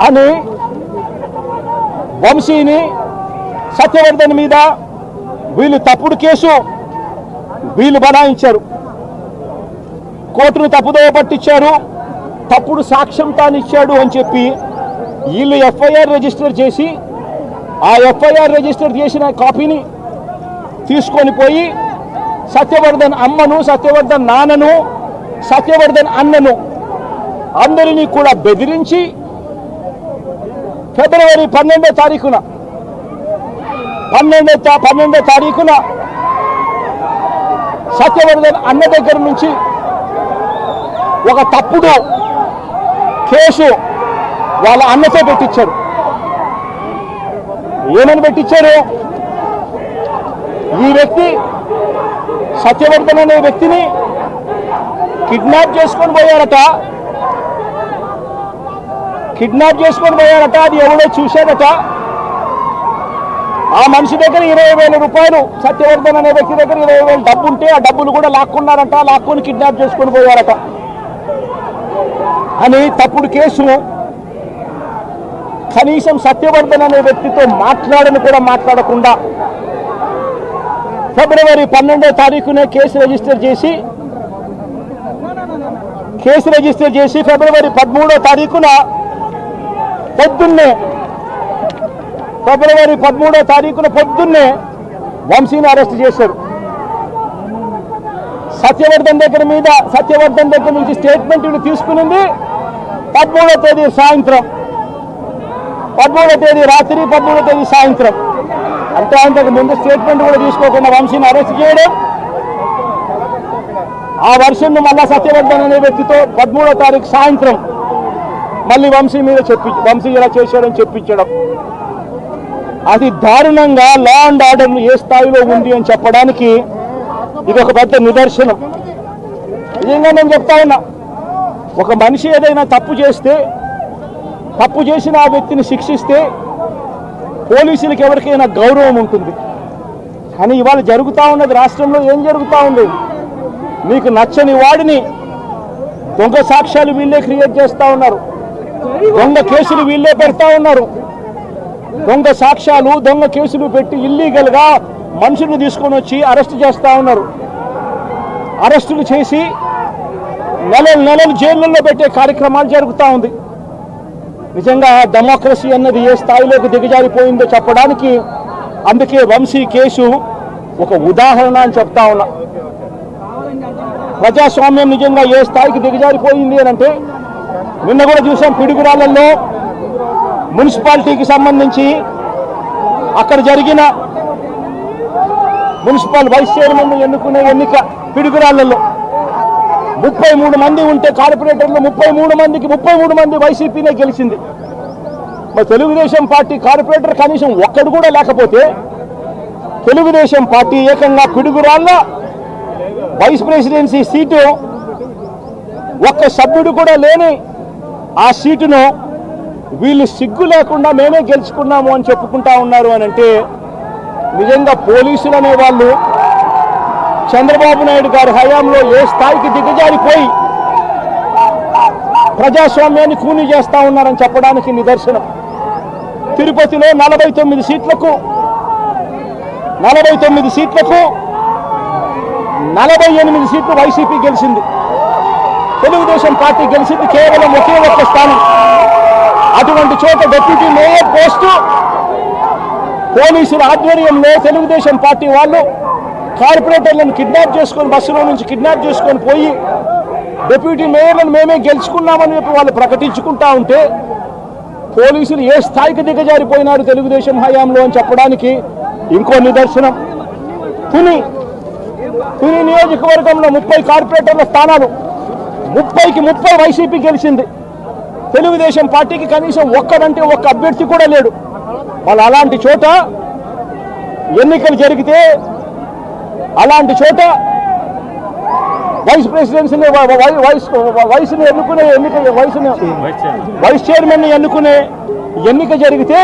అని వంశీని సత్యవర్ధన్ మీద వీళ్ళు తప్పుడు కేసు వీళ్ళు బనాయించారు. కోర్టును తప్పుదోవ పట్టించారు, తప్పుడు సాక్ష్యం తానిచ్చాడు అని చెప్పి వీళ్ళు ఎఫ్ఐఆర్ రిజిస్టర్ చేసి ఆ ఎఫ్ఐఆర్ రిజిస్టర్ చేసిన కాపీని తీసుకొని పోయి సత్యవర్ధన్ అమ్మను, సత్యవర్ధన్ నాన్నను, సత్యవర్ధన్ అన్నను అందరినీ కూడా బెదిరించి ఫిబ్రవరి 12వ తారీఖున సత్యవర్ధన్ అన్న దగ్గర నుంచి ఒక తప్పుడు కేసు వాళ్ళ అన్నతో పెట్టించారు. ఏమని పెట్టించారు? ఈ వ్యక్తి సత్యవర్ధన్ అనే వ్యక్తిని కిడ్నాప్ చేసుకొని పోయారట. అది ఎవడో చూశాడట. ఆ మనిషి దగ్గర 20,000 రూపాయలు, సత్యవర్ధన్ అనే వ్యక్తి దగ్గర 20,000 డబ్బు ఉంటే ఆ డబ్బులు కూడా లాక్కున్నారట. లాక్కొని కిడ్నాప్ చేసుకొని పోయారట అని తప్పుడు కేసు. కనీసం సత్యవర్ధన్ అనే వ్యక్తితో మాట్లాడని కూడా మాట్లాడకుండా ఫిబ్రవరి 12వ తారీఖునే కేసు రిజిస్టర్ చేసి ఫిబ్రవరి 13వ తారీఖున పొద్దున్నే వంశీని అరెస్ట్ చేశారు. సత్యవర్ధన్ దగ్గర నుంచి స్టేట్మెంట్ తీసుకునింది 13వ తేదీ సాయంత్రం, 13వ తేదీ రాత్రి, 13వ తేదీ సాయంత్రం. అంటే అంతకు ముందు స్టేట్మెంట్ కూడా తీసుకోకుండా వంశీని అరెస్ట్ చేయడం, ఆ వర్షన్ను మళ్ళా సత్యవర్ధన్ అనే వ్యక్తితో 13వ తారీఖు సాయంత్రం మళ్ళీ వంశీ ఇలా చేశాడని చెప్పించడం, అది దారుణంగా లా అండ్ ఆర్డర్ ఏ స్థాయిలో ఉంది అని చెప్పడానికి ఇది ఒక పెద్ద నిదర్శనం. నిజంగా నేను చెప్తా ఉన్నా, ఒక మనిషి ఏదైనా తప్పు చేసిన ఆ వ్యక్తిని శిక్షిస్తే పోలీసులకు ఎవరికైనా గౌరవం ఉంటుంది. కానీ ఇవాళ జరుగుతూ ఉన్నది రాష్ట్రంలో ఏం జరుగుతూ ఉంది? మీకు నచ్చని వాడిని దొంగ సాక్ష్యాలు వీళ్ళే క్రియేట్ చేస్తూ ఉన్నారు, దొంగ కేసులు వీళ్ళే పెడతా ఉన్నారు. దొంగ సాక్ష్యాలు, దొంగ కేసులు పెట్టి ఇల్లీగల్గా మనుషులను తీసుకొని వచ్చి అరెస్ట్ చేస్తూ ఉన్నారు. అరెస్టులు చేసి నెలలు జైళ్ళల్లో పెట్టే కార్యక్రమాలు జరుగుతూ ఉంది. నిజంగా డెమోక్రసీ అన్నది ఏ స్థాయిలోకి దిగజారిపోయిందో చెప్పడానికి అందుకే వంశీ కేసు ఒక ఉదాహరణ అని చెప్తా ఉన్నా. ప్రజాస్వామ్యం నిజంగా ఏ స్థాయికి దిగజారిపోయింది అని అంటే, నిన్న కూడా చూసాం పిడుగురాళ్లలో మున్సిపాలిటీకి సంబంధించి అక్కడ జరిగిన మున్సిపల్ వైస్ చైర్మన్ ఎన్నుకునే ఎన్నిక పిడుగురాళ్లలో 33 మంది ఉంటే కార్పొరేటర్లు 33 మంది వైసీపీనే గెలిచింది. మరి తెలుగుదేశం పార్టీ కార్పొరేటర్ కనీసం ఒక్కడు కూడా లేకపోతే తెలుగుదేశం పార్టీ ఏకంగా పిడుగురాళ్ల వైస్ ప్రెసిడెన్సీ సీటు ఒక్క సభ్యుడు కూడా లేని ఆ సీటును వీళ్ళు సిగ్గు లేకుండా మేమే గెలుచుకున్నాము అని చెప్పుకుంటా ఉన్నారు అని అంటే, నిజంగా పోలీసులు అనేవాళ్ళు చంద్రబాబు నాయుడు గారి హయాంలో ఏ స్థాయికి దిగజారిపోయి ప్రజాస్వామ్యాన్ని కూనీ చేస్తా ఉన్నారని చెప్పడానికి నిదర్శనం. తిరుపతిలో 49 సీట్లకు 48 సీట్లు వైసీపీ గెలిచింది. తెలుగుదేశం పార్టీ గెలిచింది కేవలం ఒకే ఒక్క స్థానం. అటువంటి చోట డిప్యూటీ మేయర్ పోస్టు పోలీసుల ఆధ్వర్యంలో తెలుగుదేశం పార్టీ వాళ్ళు కార్పొరేటర్లను కిడ్నాప్ చేసుకొని బస్సులో నుంచి కిడ్నాప్ చేసుకొని పోయి డిప్యూటీ మేయర్లను మేమే గెలుచుకున్నామని చెప్పి వాళ్ళు ప్రకటించుకుంటా ఉంటే పోలీసులు ఏ స్థాయికి దిగజారిపోయినారు తెలుగుదేశం హయాంలో అని చెప్పడానికి ఇంకో నిదర్శనం. తుని నియోజకవర్గంలో 30 కార్పొరేటర్ల స్థానాలు 30కి 30 వైసీపీ గెలిచింది. తెలుగుదేశం పార్టీకి కనీసం ఒక్క అభ్యర్థి కూడా లేడు. వాళ్ళు అలాంటి చోట ఎన్నికలు జరిగితే అలాంటి చోట వైస్ ప్రెసిడెన్సీని వయసుని ఎన్నుకునే వైస్ చైర్మన్ని ఎన్నుకునే ఎన్నిక జరిగితే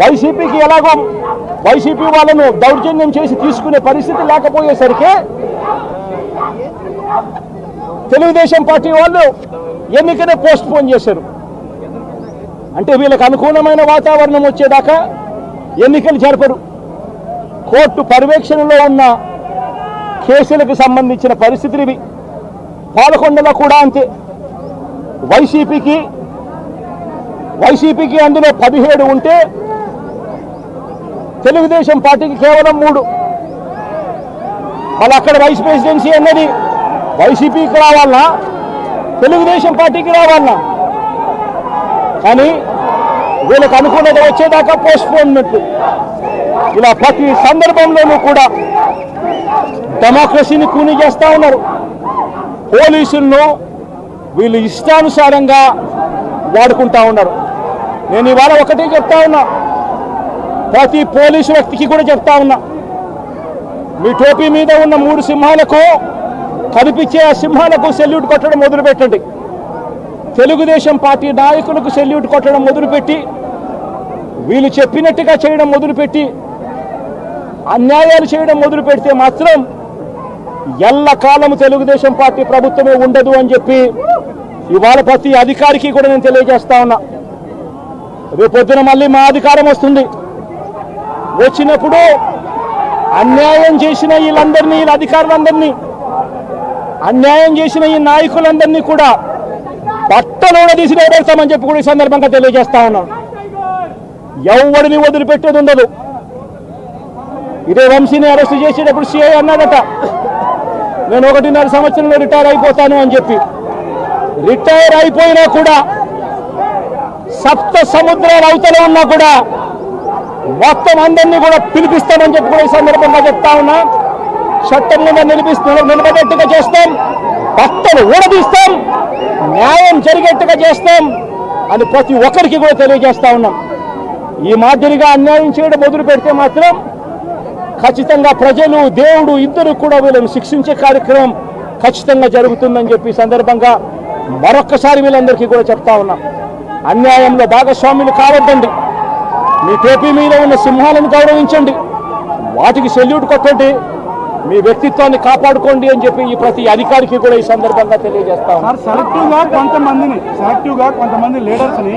వైసీపీకి ఎలాగో వైసీపీ వాళ్ళను దౌర్జన్యం చేసి తీసుకునే పరిస్థితి లేకపోయేసరికి తెలుగుదేశం పార్టీ వాళ్ళు ఎన్నికనే పోస్ట్ పోన్ చేశారు. అంటే వీళ్ళకి అనుకూలమైన వాతావరణం వచ్చేదాకా ఎన్నికలు జరపరు. కోర్టు పర్యవేక్షణలో ఉన్న కేసులకు సంబంధించిన పరిస్థితులు ఇవి. పాలకొండలో కూడా అంతే. వైసీపీకి అందులో 17 ఉంటే తెలుగుదేశం పార్టీకి కేవలం 3. వాళ్ళు అక్కడ వైస్ ప్రెసిడెన్సీ అన్నది వైసీపీకి రావాలన్నా తెలుగుదేశం పార్టీకి రావాలన్నా, కానీ వీళ్ళకి అనుకూలత వచ్చేదాకా పోస్ట్పోన్మెంట్. ఇలా ప్రతి సందర్భంలోనూ కూడా డెమోక్రసీని కూని చేస్తూ ఉన్నారు. పోలీసులను వీళ్ళు ఇష్టానుసారంగా వాడుకుంటా ఉన్నారు. నేను ఇవాళ ఒకటే చెప్తా ఉన్నా, ప్రతి పోలీసు వ్యక్తికి కూడా చెప్తా ఉన్నా, మీ టోపీ మీద ఉన్న 3 సింహాలకు కనిపించే ఆ సింహాలకు సెల్యూట్ కొట్టడం మొదలుపెట్టండి. తెలుగుదేశం పార్టీ నాయకులకు సెల్యూట్ కొట్టడం మొదలుపెట్టి, వీళ్ళు చెప్పినట్టుగా చేయడం మొదలుపెట్టి, అన్యాయాలు చేయడం మొదలు పెడితే మాత్రం ఎల్లకాలం తెలుగుదేశం పార్టీ ప్రభుత్వమే ఉండదు అని చెప్పి ఇవాళ ప్రతి అధికారికి కూడా నేను తెలియజేస్తా ఉన్నా. రేపొద్దున మళ్ళీ మా అధికారం వస్తుంది. వచ్చినప్పుడు అన్యాయం చేసిన వీళ్ళందరినీ, వీళ్ళ అధికారులందరినీ, అన్యాయం చేసిన ఈ నాయకులందరినీ కూడా పట్టణంలో తీసి నిలబెడతామని చెప్పి కూడా ఈ సందర్భంగా తెలియజేస్తా ఉన్నాను. ఎవరిని వదిలిపెట్టేది ఉండదు. ఇదే వంశీని అరెస్ట్ చేసేటప్పుడు సిఐ అన్నాడట, నేను 1.5 సంవత్సరంలో రిటైర్ అయిపోతాను అని చెప్పి. రిటైర్ అయిపోయినా కూడా సప్త సముద్రాల అవతల ఉన్నా కూడా మొత్తం అందరినీ కూడా పిలిపిస్తామని చెప్పి కూడా ఈ సందర్భంగా చెప్తా ఉన్నా. చట్టం మీద నిలబడేట్టుగా చేస్తాం, భక్తులు ఊడదీస్తాం, న్యాయం జరిగేట్టుగా చేస్తాం అని ప్రతి ఒక్కరికి కూడా తెలియజేస్తా ఉన్నాం. ఈ మాదిరిగా అన్యాయం చేయడం మొదలు పెడితే మాత్రం ఖచ్చితంగా ప్రజలు, దేవుడు ఇద్దరు కూడా వీళ్ళని శిక్షించే కార్యక్రమం ఖచ్చితంగా జరుగుతుందని చెప్పి సందర్భంగా మరొక్కసారి వీళ్ళందరికీ కూడా చెప్తా ఉన్నాం. అన్యాయంలో భాగస్వాములు కావద్దండి. మీ టోపీ మీద ఉన్న సింహాలను గౌరవించండి, వాటికి సెల్యూట్ కొట్టండి, మీ వ్యక్తిత్వాన్ని కాపాడుకోండి అని చెప్పి ఈ ప్రతి అధికారికి కూడా ఈ సందర్భంగా తెలియజేస్తా ఉన్నాం. సెలెక్టివ్గా కొంతమంది లీడర్స్ని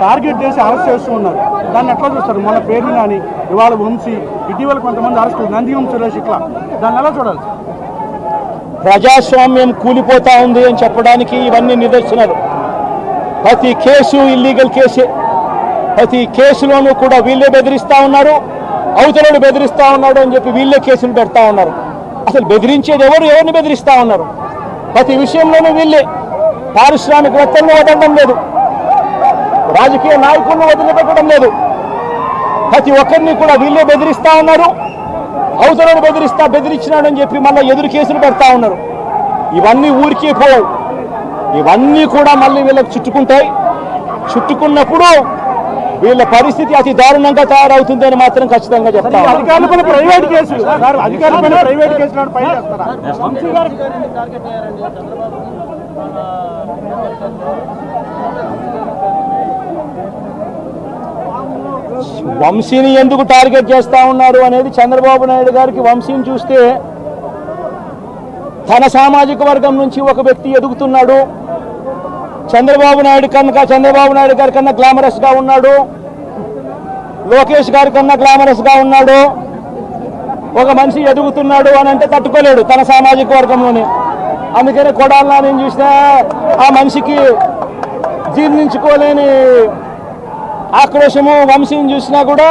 టార్గెట్ చేసి అరెస్ట్ చేస్తూ ఉన్నారు. దాన్ని ఎట్లా చూస్తారు? మన పేరు నాని, ఇవాళ వంశీ, ఇటీవల కొంతమంది అరెస్ట్, నందిగం సురేష్, ఇట్లా దాన్ని ఎలా చూడాలి? ప్రజాస్వామ్యం కూలిపోతా ఉంది అని చెప్పడానికి ఇవన్నీ నిదర్శనాలు. ప్రతి కేసు ఇల్లీగల్ కేసే. ప్రతి కేసులోనూ కూడా వీళ్ళే బెదిరిస్తా ఉన్నారు, అవతలను బెదిరిస్తా ఉన్నాడు అని చెప్పి వీళ్ళే కేసులు పెడతా ఉన్నారు. అసలు బెదిరించేది ఎవరిని బెదిరిస్తా ఉన్నారు? ప్రతి విషయంలోనూ వీళ్ళే. పారిశ్రామికవేత్తలను వదలడం లేదు, రాజకీయ నాయకులను వదిలిపెట్టడం లేదు. ప్రతి ఒక్కరిని కూడా వీళ్ళే బెదిరిస్తా ఉన్నారు, అవతలను బెదిరించినాడని చెప్పి మళ్ళీ ఎదురు కేసులు పెడతా ఉన్నారు. ఇవన్నీ ఊరికే పోవు, ఇవన్నీ కూడా మళ్ళీ వీళ్ళకి చుట్టుకుంటాయి. చుట్టుకున్నప్పుడు వీళ్ళ పరిస్థితి అతి దారుణంగా తయారవుతుందని మాత్రం ఖచ్చితంగా చెప్తా. అధికారులపైన ప్రైవేట్ కేసులు వంశీని ఎందుకు టార్గెట్ చేస్తా ఉన్నారు అనేది చంద్రబాబు నాయుడు గారికి వంశీని చూస్తే తన సామాజిక వర్గం నుంచి ఒక వ్యక్తి ఎదుగుతున్నాడు, చంద్రబాబు నాయుడు గారి కన్నా గ్లామరస్ గా ఉన్నాడు, లోకేష్ గారి కన్నా గ్లామరస్ గా ఉన్నాడు, ఒక మనిషి ఎదుగుతున్నాడు అని అంటే తట్టుకోలేడు తన సామాజిక వర్గంలోనే. అందుకని కొడాలని నేను చూసినా ఆ మనిషికి జీర్ణించుకోలేని ఆక్రోశము, వంశీని చూసినా కూడా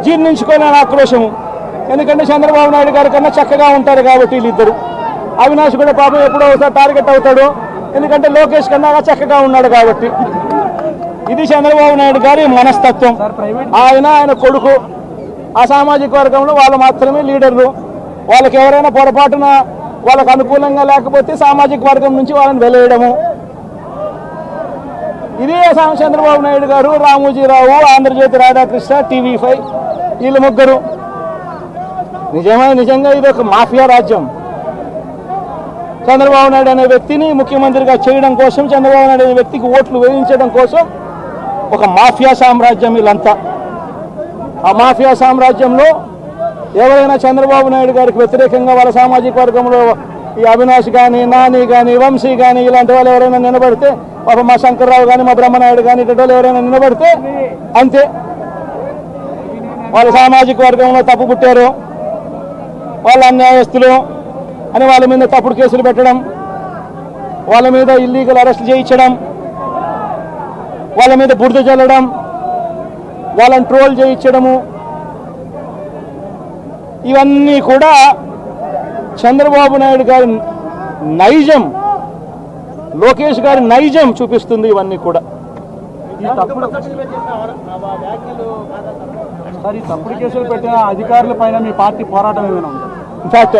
జీర్ణించుకోలేని ఆక్రోశము. ఎందుకంటే చంద్రబాబు నాయుడు గారి కన్నా చక్కగా ఉంటారు కాబట్టి వీళ్ళిద్దరు. అవినాష్ కూడా పాపం ఎప్పుడో ఒకసారి టార్గెట్ అవుతాడు, ఎందుకంటే లోకేష్ కన్నా చక్కగా ఉన్నాడు కాబట్టి. ఇది చంద్రబాబు నాయుడు గారి మనస్తత్వం. ఆయన కొడుకు ఆ సామాజిక వర్గంలో వాళ్ళు మాత్రమే లీడర్లు. వాళ్ళకి ఎవరైనా పొరపాటున వాళ్ళకు అనుకూలంగా లేకపోతే సామాజిక వర్గం నుంచి వాళ్ళని వెలేయడము. ఇదే చంద్రబాబు నాయుడు గారు, రామోజీరావు, ఆంధ్రజ్యోతి రాధాకృష్ణ, TV5 వీళ్ళు ముగ్గురు. నిజంగా ఇది ఒక మాఫియా రాజ్యం. చంద్రబాబు నాయుడు అనే వ్యక్తిని ముఖ్యమంత్రిగా చేయడం కోసం, చంద్రబాబు నాయుడు అనే వ్యక్తికి ఓట్లు వేయించడం కోసం ఒక మాఫియా సామ్రాజ్యం వీళ్ళంతా. ఆ మాఫియా సామ్రాజ్యంలో ఎవరైనా చంద్రబాబు నాయుడు గారికి వ్యతిరేకంగా వాళ్ళ సామాజిక వర్గంలో ఈ అవినాష్ కానీ, నాని కానీ, వంశీ కానీ ఇలాంటి వాళ్ళు ఎవరైనా నిలబడితే, పాప మా శంకర్రావు కానీ, మా బ్రహ్మనాయుడు కానీ ఇటువంటి వాళ్ళు ఎవరైనా నిలబడితే అంతే, వాళ్ళ సామాజిక వర్గంలో తప్పు పుట్టారు, వాళ్ళ అన్యాయస్తులు అని వాళ్ళ మీద తప్పుడు కేసులు పెట్టడం, వాళ్ళ మీద ఇల్లీగల్ అరెస్ట్ చేయించడం, వాళ్ళ మీద బురద చల్లడం, వాళ్ళని ట్రోల్ చేయించడము, ఇవన్నీ కూడా చంద్రబాబు నాయుడు గారి నైజం, లోకేష్ గారి నైజం చూపిస్తుంది. ఇవన్నీ కూడా ఈ తప్పుడు కేసులు పెట్టిన అధికారుల పైన మీ పార్టీ పోరాటం ఏమైనా ఉందా? ఇన్ఫాక్ట్